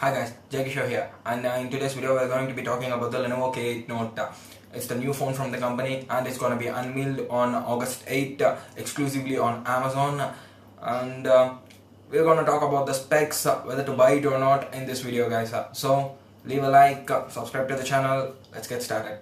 Hi guys, Jagishore here, and in today's video we're going to be talking about the Lenovo K8 Note. It's the new phone from the company and it's going to be unveiled on August 8th exclusively on Amazon, and we're going to talk about the specs, whether to buy it or not in this video guys. So leave a like, subscribe to the channel, let's get started.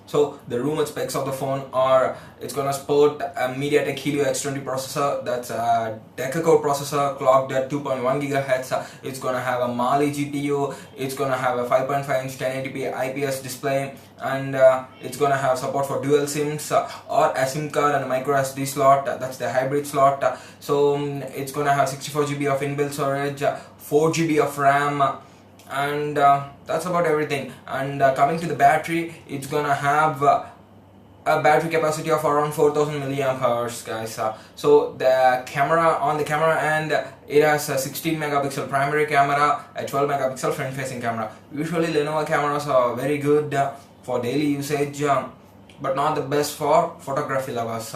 So the rumored specs of the phone are, it's gonna support a MediaTek Helio X20 processor, that's a deca-core processor clocked at 2.1 GHz. It's gonna have a Mali GPU, it's gonna have a 5.5 inch 1080p IPS display, and it's gonna have support for dual SIMs or a SIM card and a micro SD slot, that's the hybrid slot. So it's gonna have 64 GB of inbuilt storage, 4 GB of RAM, and that's about everything. And coming to the battery, it's gonna have a battery capacity of around 4000 milliamp hours guys. So the camera, on the camera end, it has a 16 megapixel primary camera, a 12 megapixel front facing camera. Usually Lenovo cameras are very good for daily usage, but not the best for photography lovers.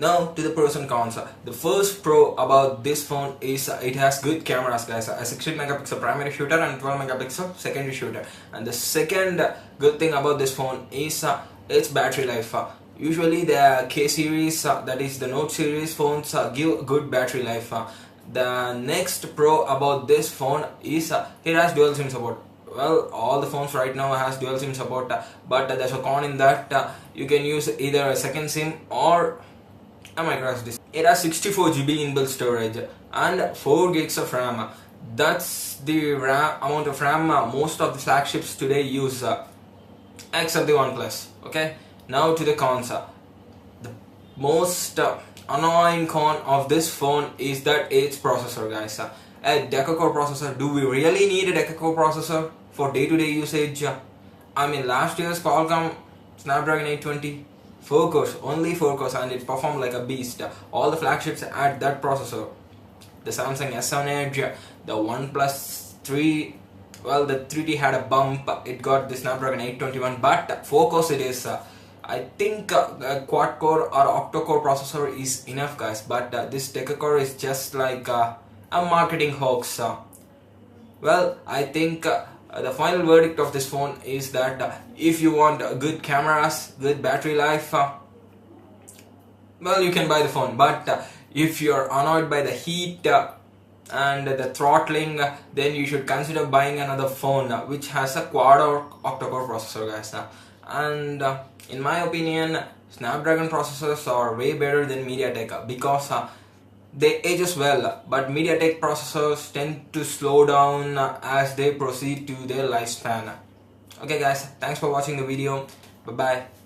Now to the pros and cons. The first pro about this phone is it has good cameras guys, a 16 megapixel primary shooter and 12 megapixel secondary shooter. And the second good thing about this phone is its battery life. Usually the K series, that is the Note series phones, give good battery life. The next pro about this phone is it has dual SIM support. Well, all the phones right now has dual SIM support, but there's a con in that you can use either a second SIM or a micro SD. It has 64 GB inbuilt storage and 4 gigs of RAM. That's the amount of RAM most of the flagships today use, except the OnePlus. Okay, now to the cons. The most annoying con of this phone is that its processor guys. A deca-core processor. Do we really need a deca-core processor for day-to-day usage? I mean, last year's Qualcomm Snapdragon 820, 4 cores, only 4 cores, and it performed like a beast. All the flagships had that processor. The Samsung S7 Edge, the OnePlus 3, well, the 3T had a bump, it got the Snapdragon 821, but 4 cores it is. I think a quad core or octo core processor is enough guys, but this deca-core is just like a marketing hoax. Well, I think the final verdict of this phone is that if you want good cameras, good battery life, well, you can buy the phone. But if you're annoyed by the heat and the throttling, then you should consider buying another phone which has a quad or octa-core processor guys. And in my opinion, Snapdragon processors are way better than MediaTek because they ages well, but MediaTek processors tend to slow down as they proceed to their lifespan. Okay guys, thanks for watching the video. Bye bye.